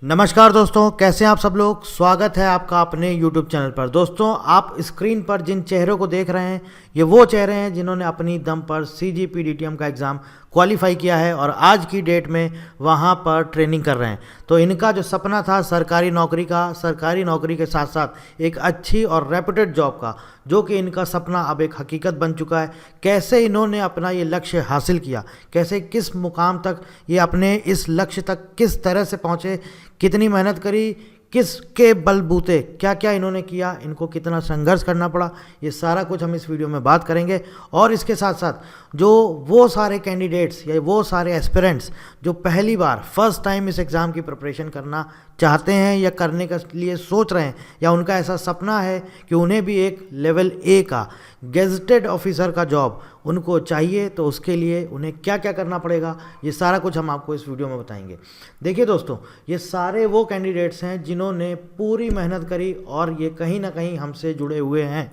नमस्कार दोस्तों, कैसे हैं आप सब लोग। स्वागत है आपका अपने YouTube चैनल पर। दोस्तों, आप स्क्रीन पर जिन चेहरों को देख रहे हैं ये वो चेहरे हैं जिन्होंने अपनी दम पर CGP DTM का एग्ज़ाम क्वालिफाई किया है और आज की डेट में वहाँ पर ट्रेनिंग कर रहे हैं। तो इनका जो सपना था सरकारी नौकरी का, सरकारी नौकरी के साथ साथ एक अच्छी और रेप्यूटेड जॉब का, जो कि इनका सपना अब एक हकीकत बन चुका है। कैसे इन्होंने अपना ये लक्ष्य हासिल किया, कैसे किस मुकाम तक ये अपने इस लक्ष्य तक किस तरह से पहुँचे, कितनी मेहनत करी, किसके बलबूते क्या क्या इन्होंने किया, इनको कितना संघर्ष करना पड़ा, ये सारा कुछ हम इस वीडियो में बात करेंगे। और इसके साथ साथ जो वो सारे कैंडिडेट्स या वो सारे एस्पिरेंट्स जो पहली बार फर्स्ट टाइम इस एग्ज़ाम की प्रिपरेशन करना चाहते हैं या करने के लिए सोच रहे हैं, या उनका ऐसा सपना है कि उन्हें भी एक लेवल ए का गेजेटेड ऑफिसर का जॉब उनको चाहिए, तो उसके लिए उन्हें क्या क्या करना पड़ेगा, ये सारा कुछ हम आपको इस वीडियो में बताएंगे। देखिए दोस्तों, ये सारे वो कैंडिडेट्स हैं जिन्होंने पूरी मेहनत करी और ये कहीं ना कहीं हमसे जुड़े हुए हैं।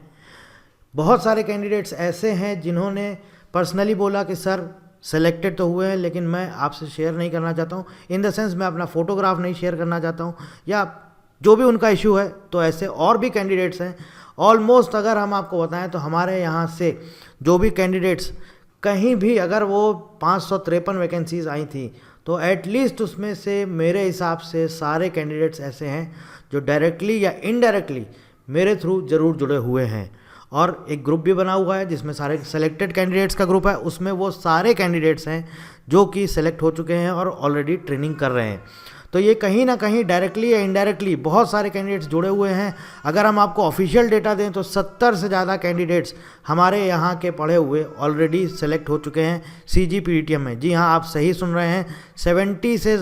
बहुत सारे कैंडिडेट्स ऐसे हैं जिन्होंने पर्सनली बोला कि सर सेलेक्टेड तो हुए हैं लेकिन मैं आपसे शेयर नहीं करना चाहता हूँ, इन द सेंस मैं अपना फ़ोटोग्राफ नहीं शेयर करना चाहता हूँ, या जो भी उनका इशू है। तो ऐसे और भी कैंडिडेट्स हैं। ऑलमोस्ट अगर हम आपको बताएं तो हमारे यहाँ से जो भी कैंडिडेट्स कहीं भी अगर वो 553 वैकेंसीज़ आई थी, तो एटलीस्ट उसमें से मेरे हिसाब से सारे कैंडिडेट्स ऐसे हैं जो डायरेक्टली या इनडायरेक्टली मेरे थ्रू ज़रूर जुड़े हुए हैं। और एक ग्रुप भी बना हुआ है जिसमें सारे सेलेक्टेड कैंडिडेट्स का ग्रुप है, उसमें वो सारे कैंडिडेट्स हैं जो कि सेलेक्ट हो चुके हैं और ऑलरेडी ट्रेनिंग कर रहे हैं। तो ये कहीं ना कहीं डायरेक्टली या इनडायरेक्टली बहुत सारे कैंडिडेट्स जुड़े हुए हैं। अगर हम आपको ऑफिशियल डेटा दें तो 70 से ज़्यादा कैंडिडेट्स हमारे यहाँ के पढ़े हुए ऑलरेडी सेलेक्ट हो चुके हैं CGP DTM में। जी हाँ, आप सही सुन रहे हैं, 70 से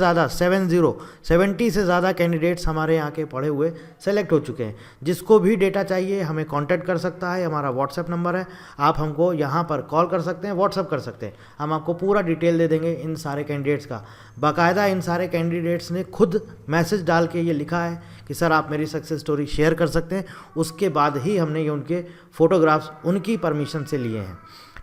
ज़्यादा कैंडिडेट्स हमारे यहाँ के पढ़े हुए सेलेक्ट हो चुके हैं। जिसको भी डेटा चाहिए हमें कॉन्टैक्ट कर सकता है, हमारा व्हाट्सएप नंबर है, आप हमको यहाँ पर कॉल कर सकते हैं, व्हाट्सएप कर सकते हैं, हम आपको पूरा डिटेल दे देंगे इन सारे कैंडिडेट्स का। बाकायदा इन सारे कैंडिडेट्स ने खुद मैसेज डाल के ये लिखा है कि सर आप मेरी सक्सेस स्टोरी शेयर कर सकते हैं। उसके बाद ही हमने ये उनके फ़ोटोग्राफ्स उनकी परमिशन से लिए हैं।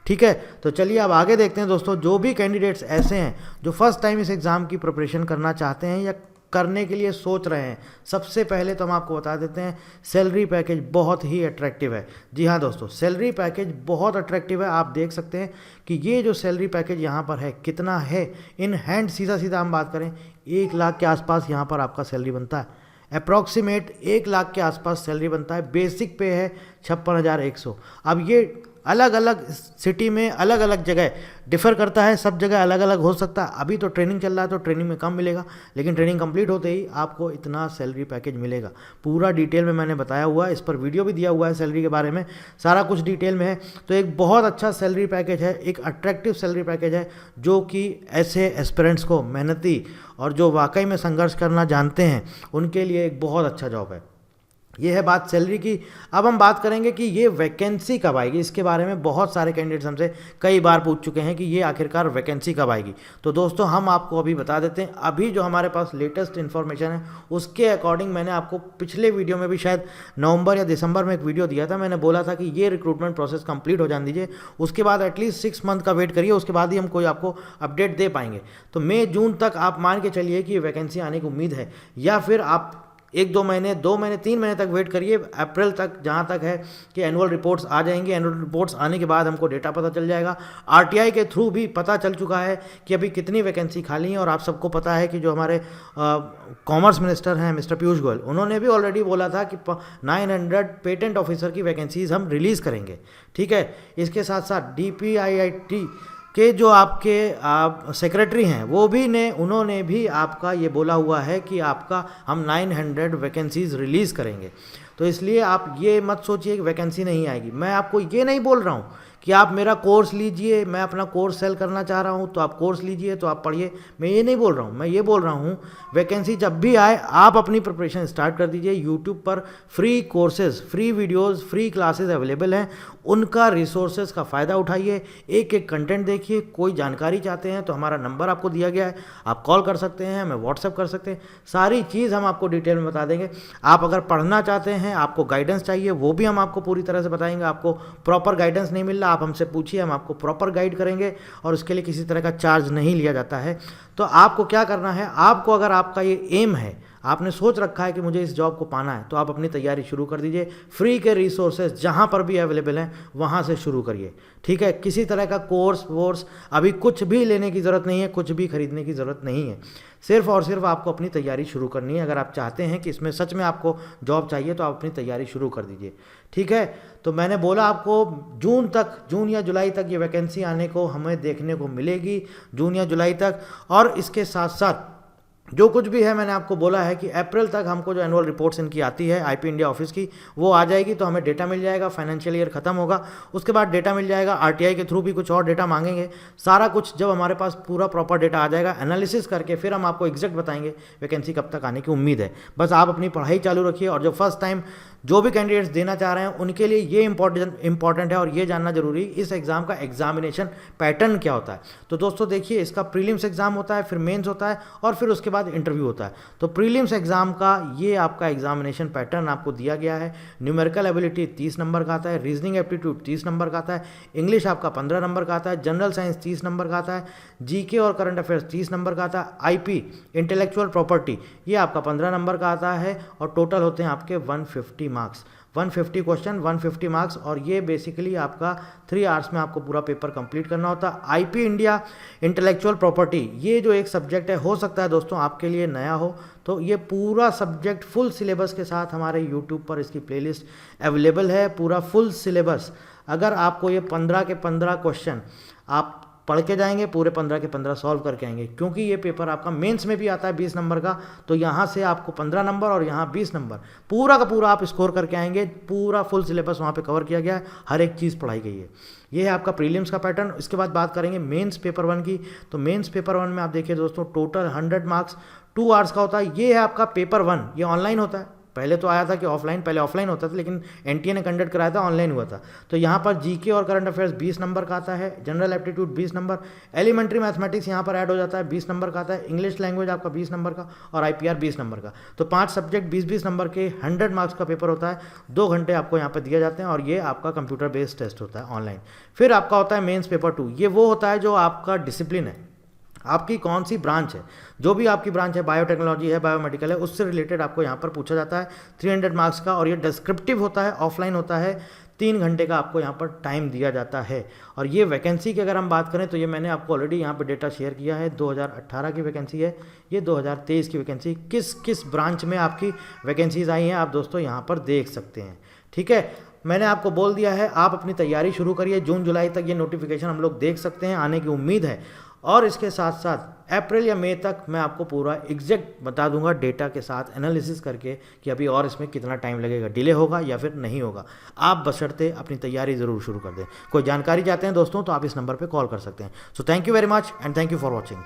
ठीक है, तो चलिए अब आगे देखते हैं दोस्तों। जो भी कैंडिडेट्स ऐसे हैं जो फर्स्ट टाइम इस एग्ज़ाम की प्रिपरेशन करना चाहते हैं या करने के लिए सोच रहे हैं, सबसे पहले तो हम आपको बता देते हैं सैलरी पैकेज बहुत ही अट्रैक्टिव है। जी हाँ दोस्तों, सैलरी पैकेज बहुत अट्रैक्टिव है। आप देख सकते हैं कि ये जो सैलरी पैकेज यहाँ पर है कितना है इन हैंड। सीधा हम बात करें 1 लाख के आसपास यहाँ पर आपका सैलरी बनता है। अप्रॉक्सीमेट 1 लाख के आसपास सैलरी बनता है। बेसिक पे है 56,100। अब ये अलग अलग सिटी में अलग अलग जगह डिफ़र करता है, सब जगह अलग अलग हो सकता है। अभी तो ट्रेनिंग चल रहा है तो ट्रेनिंग में कम मिलेगा, लेकिन ट्रेनिंग कंप्लीट होते ही आपको इतना सैलरी पैकेज मिलेगा। पूरा डिटेल में मैंने बताया हुआ है, इस पर वीडियो भी दिया हुआ है सैलरी के बारे में, सारा कुछ डिटेल में है। तो एक बहुत अच्छा सैलरी पैकेज है, एक अट्रैक्टिव सैलरी पैकेज है, जो कि ऐसे एस्पिरेंट्स को, मेहनती और जो वाकई में संघर्ष करना जानते हैं, उनके लिए एक बहुत अच्छा जॉब है। ये है बात सैलरी की। अब हम बात करेंगे कि ये वैकेंसी कब आएगी। इसके बारे में बहुत सारे कैंडिडेट्स हमसे कई बार पूछ चुके हैं कि ये आखिरकार वैकेंसी कब आएगी। तो दोस्तों हम आपको अभी बता देते हैं। अभी जो हमारे पास लेटेस्ट इन्फॉर्मेशन है उसके अकॉर्डिंग, मैंने आपको पिछले वीडियो में भी शायद नवंबर या दिसंबर में एक वीडियो दिया था, मैंने बोला था कि ये रिक्रूटमेंट प्रोसेस कंप्लीट हो जाने दीजिए, उसके बाद एटलीस्ट 6 मंथ का वेट करिए, उसके बाद ही हम कोई आपको अपडेट दे पाएंगे। तो मई जून तक आप मान के चलिए कि ये वैकेंसी आने की उम्मीद है, या फिर आप 1-2 महीने, 2 महीने, 3 महीने तक वेट करिए। अप्रैल तक जहाँ तक है कि एनुअल रिपोर्ट्स आ जाएंगी। एनुअल रिपोर्ट्स आने के बाद हमको डेटा पता चल जाएगा। RTI के थ्रू भी पता चल चुका है कि अभी कितनी वैकेंसी खाली है। और आप सबको पता है कि जो हमारे कॉमर्स मिनिस्टर हैं मिस्टर पीयूष गोयल, उन्होंने भी ऑलरेडी बोला था कि 900 पेटेंट ऑफिसर की वैकेंसीज हम रिलीज़ करेंगे। ठीक है, इसके साथ साथ DPIIT के जो आपके सेक्रेटरी हैं वो भी उन्होंने भी आपका ये बोला हुआ है कि आपका हम 900 वैकेंसीज़ रिलीज़ करेंगे। तो इसलिए आप ये मत सोचिए कि वैकेंसी नहीं आएगी। मैं आपको ये नहीं बोल रहा हूँ कि आप मेरा कोर्स लीजिए, मैं अपना कोर्स सेल करना चाह रहा हूँ तो आप कोर्स लीजिए, तो आप पढ़िए, मैं ये नहीं बोल रहा हूँ। मैं ये बोल रहा हूँ वैकेंसी जब भी आए आप अपनी प्रिपरेशन स्टार्ट कर दीजिए। यूट्यूब पर free courses, free videos, free classes available हैं, उनका रिसोर्सेज का फ़ायदा उठाइए, एक एक कंटेंट देखिए। कोई जानकारी चाहते हैं तो हमारा नंबर आपको दिया गया है, आप कॉल कर सकते हैं, हमें व्हाट्सएप कर सकते हैं, सारी चीज़ हम आपको डिटेल में बता देंगे। आप अगर पढ़ना चाहते हैं, आपको गाइडेंस चाहिए, वो भी हम आपको पूरी तरह से बताएंगे। आपको प्रॉपर गाइडेंस नहीं मिल रहा, रहेगा, आप हमसे पूछिए, हम आपको प्रॉपर गाइड करेंगे और उसके लिए किसी तरह का चार्ज नहीं लिया जाता है। तो आपको क्या करना है, आपको अगर आपका ये एम है, आपने सोच रखा है कि मुझे इस जॉब को पाना है, तो आप अपनी तैयारी शुरू कर दीजिए। फ्री के रिसोर्सेज जहाँ पर भी अवेलेबल हैं वहाँ से शुरू करिए, ठीक है। किसी तरह का कोर्स वोर्स अभी कुछ भी लेने की ज़रूरत नहीं है, कुछ भी खरीदने की ज़रूरत नहीं है। सिर्फ और सिर्फ आपको अपनी तैयारी शुरू करनी है। अगर आप चाहते हैं कि इसमें सच में आपको जॉब चाहिए तो आप अपनी तैयारी शुरू कर दीजिए, ठीक है। तो मैंने बोला आपको जून या जुलाई तक ये वैकेंसी आने को हमें देखने को मिलेगी, जून या जुलाई तक। और इसके साथ साथ जो कुछ भी है, मैंने आपको बोला है कि अप्रैल तक हमको जो एनुअल रिपोर्ट्स इनकी आती है आईपी इंडिया ऑफिस की, वो आ जाएगी, तो हमें डेटा मिल जाएगा। फाइनेंशियल ईयर खत्म होगा, उसके बाद डेटा मिल जाएगा। आरटीआई के थ्रू भी कुछ और डेटा मांगेंगे। सारा कुछ जब हमारे पास पूरा प्रॉपर डेटा आ जाएगा, एनालिसिस करके फिर हम आपको एग्जैक्ट बताएंगे वैकेंसी कब तक आने की उम्मीद है। बस आप अपनी पढ़ाई चालू रखिए। और जो फर्स्ट टाइम जो भी कैंडिडेट्स देना चाह रहे हैं उनके लिए ये इंपॉर्टेंट है और ये जानना जरूरी, इस एग्जाम का एग्जामिनेशन पैटर्न क्या होता है। तो दोस्तों देखिए, इसका प्रीलिम्स एग्जाम होता है, फिर मेंस होता है और फिर उसके बाद इंटरव्यू होता है। तो प्रीलिम्स एग्जाम का ये आपका एग्जामिनेशन पैटर्न आपको दिया गया है। न्यूमेरिकल एबिलिटी 30 नंबर का आता है, रीजनिंग एप्टीट्यूड 30 नंबर का आता है, इंग्लिश आपका 15 नंबर का आता है, जनरल साइंस 30 नंबर का आता है, जीके और करंट अफेयर्स 30 नंबर का आता है, आईपी इंटेलेक्चुअल प्रॉपर्टी ये आपका 15 नंबर का आता है। और टोटल होते हैं आपके 150 मार्क्स, 150 क्वेश्चन 150 मार्क्स। और ये बेसिकली आपका 3 आवर्स में आपको पूरा पेपर कंप्लीट करना होता है। आईपी इंडिया इंटेलेक्चुअल प्रॉपर्टी ये जो एक सब्जेक्ट है, हो सकता है दोस्तों आपके लिए नया हो, तो ये पूरा सब्जेक्ट फुल सिलेबस के साथ हमारे यूट्यूब पर इसकी प्लेलिस्ट अवेलेबल है, पूरा फुल सिलेबस। अगर आपको ये 15 के 15 क्वेश्चन आप पढ़ के जाएंगे, पूरे 15 के 15 सॉल्व करके आएंगे, क्योंकि ये पेपर आपका मेंस में भी आता है 20 नंबर का, तो यहाँ से आपको 15 नंबर और यहाँ 20 नंबर पूरा का पूरा आप स्कोर करके आएंगे। पूरा फुल सिलेबस वहाँ पे कवर किया गया है, हर एक चीज़ पढ़ाई गई है। ये है आपका प्रीलिम्स का पैटर्न। इसके बाद बात करेंगे मेंस पेपर 1 की। तो मेंस पेपर 1 में आप देखिए दोस्तों, टोटल 100 मार्क्स 2 आवर्स का होता है। ये है आपका पेपर 1, ये ऑनलाइन होता है। पहले तो आया था कि ऑफलाइन, पहले ऑफलाइन होता था, लेकिन एनटीए ने कंडक्ट कराया था, ऑनलाइन हुआ था। तो यहाँ पर जीके और करंट अफेयर्स 20 नंबर का आता है, general aptitude 20 number, elementary mathematics यहाँ पर ऐड हो जाता है 20 नंबर का आता है, इंग्लिश लैंग्वेज आपका 20 नंबर का और आईपीआर 20 नंबर का। तो 5 सब्जेक्ट 20-20 नंबर के 100 मार्क्स का पेपर होता है। 2 घंटे आपको यहाँ पर दिए जाते हैं और ये आपका कंप्यूटर बेस्ड टेस्ट होता है ऑनलाइन। फिर आपका होता है मेन्स पेपर 2। ये वो होता है जो आपका डिसिप्लिन है, आपकी कौन सी ब्रांच है, जो भी आपकी ब्रांच है, बायोटेक्नोलॉजी है, बायोमेडिकल है, उससे रिलेटेड आपको यहाँ पर पूछा जाता है 300 मार्क्स का। और ये डिस्क्रिप्टिव होता है, ऑफलाइन होता है, 3 घंटे का आपको यहाँ पर टाइम दिया जाता है। और ये वैकेंसी की अगर हम बात करें तो ये मैंने आपको ऑलरेडी यहाँ पर डेटा शेयर किया है। 2018 की वैकेंसी है, ये 2023 की वैकेंसी, किस किस ब्रांच में आपकी वैकेंसीज आई हैं आप दोस्तों यहाँ पर देख सकते हैं, ठीक है। मैंने आपको बोल दिया है, आप अपनी तैयारी शुरू करिए। जून जुलाई तक ये नोटिफिकेशन हम लोग देख सकते हैं, आने की उम्मीद है। और इसके साथ साथ अप्रैल या मई तक मैं आपको पूरा एग्जैक्ट बता दूंगा डेटा के साथ एनालिसिस करके कि अभी और इसमें कितना टाइम लगेगा, डिले होगा या फिर नहीं होगा। आप बशर्ते अपनी तैयारी ज़रूर शुरू कर दें। कोई जानकारी चाहते हैं दोस्तों तो आप इस नंबर पे कॉल कर सकते हैं। So thank you very much and thank you for watching.